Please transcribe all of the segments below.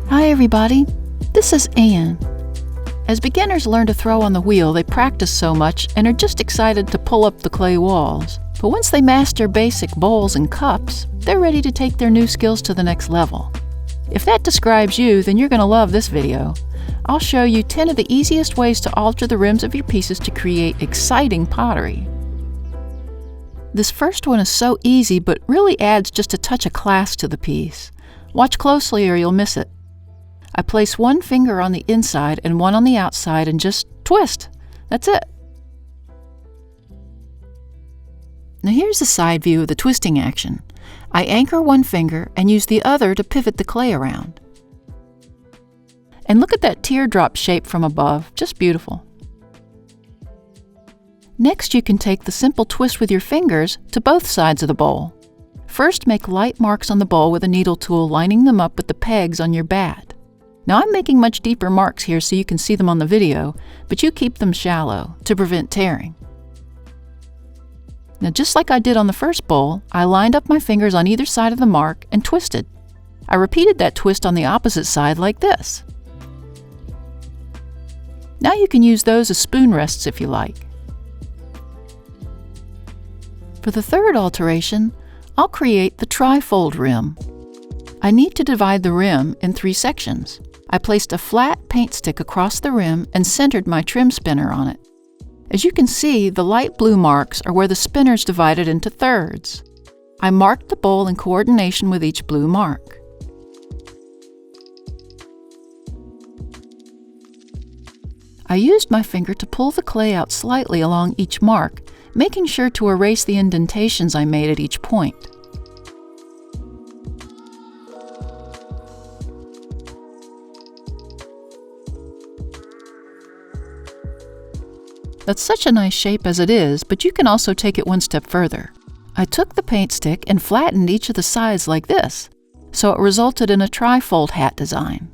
Hi everybody, this is Anne. As beginners learn to throw on the wheel, they practice so much and are just excited to pull up the clay walls. But once they master basic bowls and cups, they're ready to take their new skills to the next level. If that describes you, then you're going to love this video. I'll show you 10 of the easiest ways to alter the rims of your pieces to create exciting pottery. This first one is so easy, but really adds just a touch of class to the piece. Watch closely or you'll miss it. I place one finger on the inside and one on the outside and just twist. That's it. Now here's the side view of the twisting action. I anchor one finger and use the other to pivot the clay around. And look at that teardrop shape from above, just beautiful. Next, you can take the simple twist with your fingers to both sides of the bowl. First, make light marks on the bowl with a needle tool, lining them up with the pegs on your bat. Now I'm making much deeper marks here so you can see them on the video, but you keep them shallow to prevent tearing. Now just like I did on the first bowl, I lined up my fingers on either side of the mark and twisted. I repeated that twist on the opposite side like this. Now you can use those as spoon rests if you like. For the third alteration, I'll create the tri-fold rim. I need to divide the rim in 3 sections. I placed a flat paint stick across the rim and centered my trim spinner on it. As you can see, the light blue marks are where the spinner's divided into thirds. I marked the bowl in coordination with each blue mark. I used my finger to pull the clay out slightly along each mark, making sure to erase the indentations I made at each point. That's such a nice shape as it is, but you can also take it one step further. I took the paint stick and flattened each of the sides like this, so it resulted in a tri-fold hat design.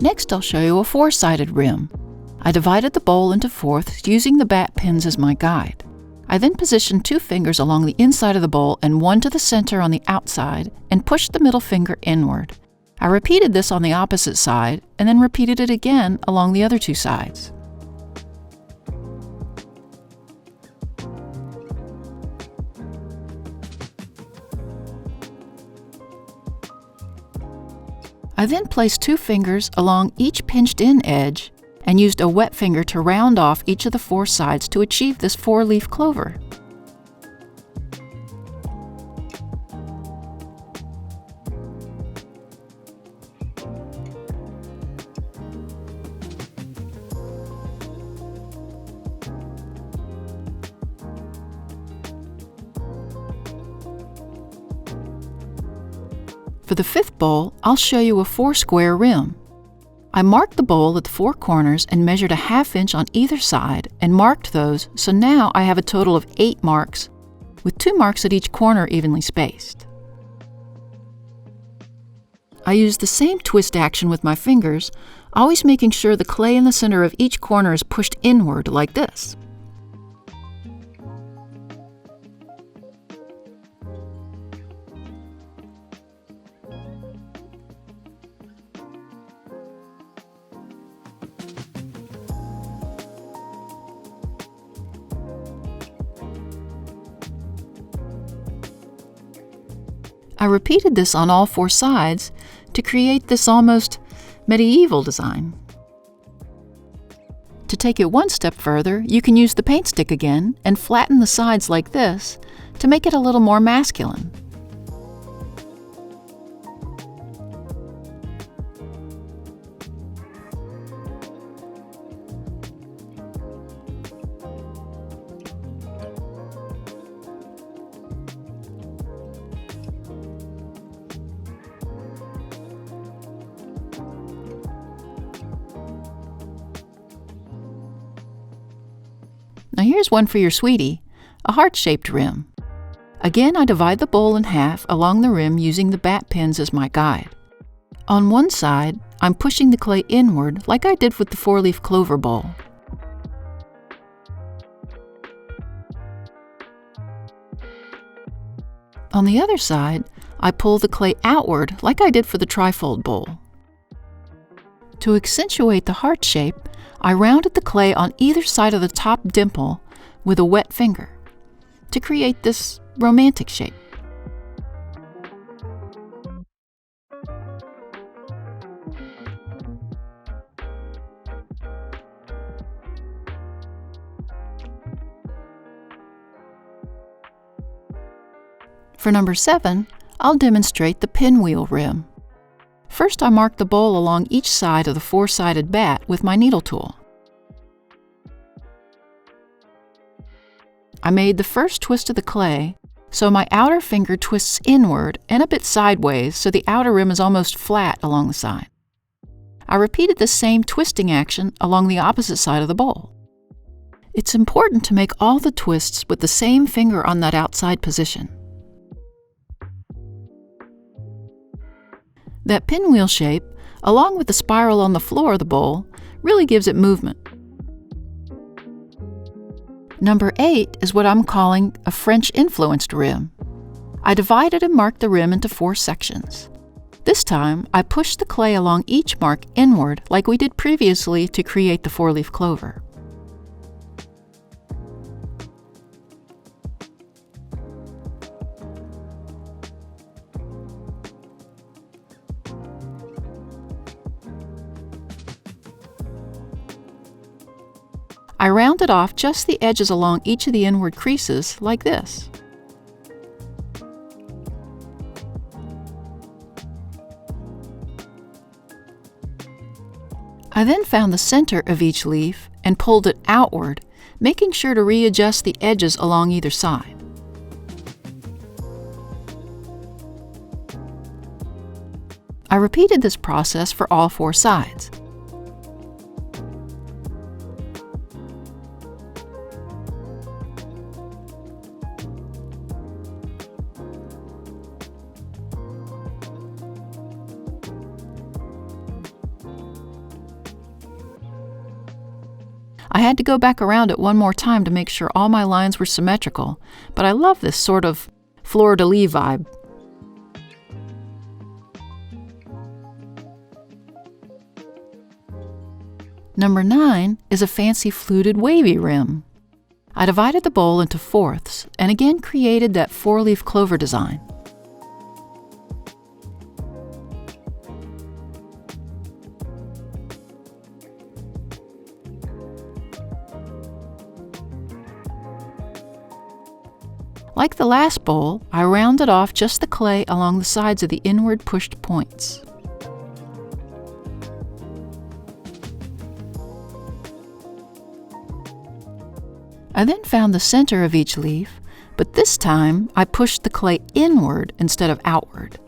Next, I'll show you a 4-sided rim. I divided the bowl into fourths using the bat pins as my guide. I then positioned 2 fingers along the inside of the bowl and one to the center on the outside and pushed the middle finger inward. I repeated this on the opposite side and then repeated it again along the other 2 sides. I then placed 2 fingers along each pinched-in edge and used a wet finger to round off each of the 4 sides to achieve this 4-leaf clover. For the 5th bowl, I'll show you a 4-square rim. I marked the bowl at the 4 corners and measured a 1/2 inch on either side and marked those, so now I have a total of 8 marks, with 2 marks at each corner evenly spaced. I use the same twist action with my fingers, always making sure the clay in the center of each corner is pushed inward like this. I repeated this on all 4 sides to create this almost medieval design. To take it one step further, you can use the paint stick again and flatten the sides like this to make it a little more masculine. Now here's one for your sweetie, a heart-shaped rim. Again, I divide the bowl in half along the rim using the bat pins as my guide. On one side, I'm pushing the clay inward like I did with the 4-leaf clover bowl. On the other side, I pull the clay outward like I did for the trifold bowl. To accentuate the heart shape, I rounded the clay on either side of the top dimple with a wet finger to create this romantic shape. For number 7, I'll demonstrate the pinwheel rim. First, I mark the bowl along each side of the 4-sided bat with my needle tool. I made the first twist of the clay, so my outer finger twists inward and a bit sideways so the outer rim is almost flat along the side. I repeated the same twisting action along the opposite side of the bowl. It's important to make all the twists with the same finger on that outside position. That pinwheel shape, along with the spiral on the floor of the bowl, really gives it movement. Number 8 is what I'm calling a French-influenced rim. I divided and marked the rim into 4 sections. This time, I pushed the clay along each mark inward like we did previously to create the 4-leaf clover. I rounded off just the edges along each of the inward creases like this. I then found the center of each leaf and pulled it outward, making sure to readjust the edges along either side. I repeated this process for all 4 sides. I had to go back around it one more time to make sure all my lines were symmetrical, but I love this sort of fleur-de-lis vibe. Number 9 is a fancy fluted wavy rim. I divided the bowl into 4ths and again created that 4-leaf clover design. Like the last bowl, I rounded off just the clay along the sides of the inward pushed points. I then found the center of each leaf, but this time I pushed the clay inward instead of outward.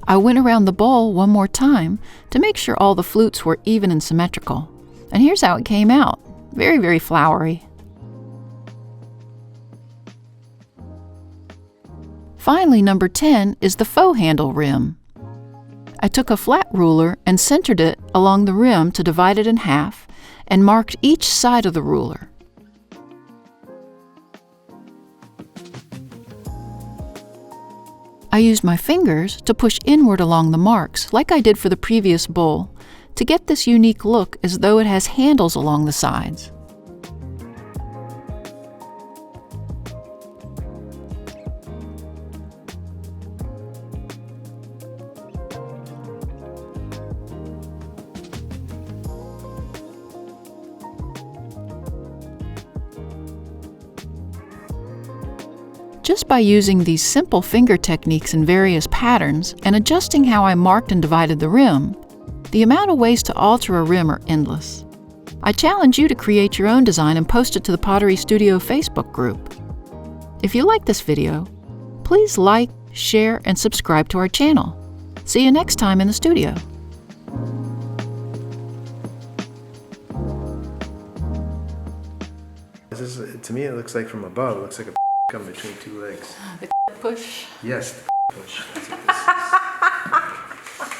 I went around the bowl one more time to make sure all the flutes were even and symmetrical. And here's how it came out. Very, very flowery. Finally, number 10 is the faux handle rim. I took a flat ruler and centered it along the rim to divide it in half and marked each side of the ruler. I used my fingers to push inward along the marks like I did for the previous bowl, to get this unique look as though it has handles along the sides. Just by using these simple finger techniques in various patterns and adjusting how I marked and divided the rim, the amount of ways to alter a rim are endless. I challenge you to create your own design and post it to the Pottery Studio Facebook group. If you like this video, please like, share, and subscribe to our channel. See you next time in the studio. This is, to me, it looks like from above. It looks like a coming between two legs. The push. Yes, the push. That's what this is.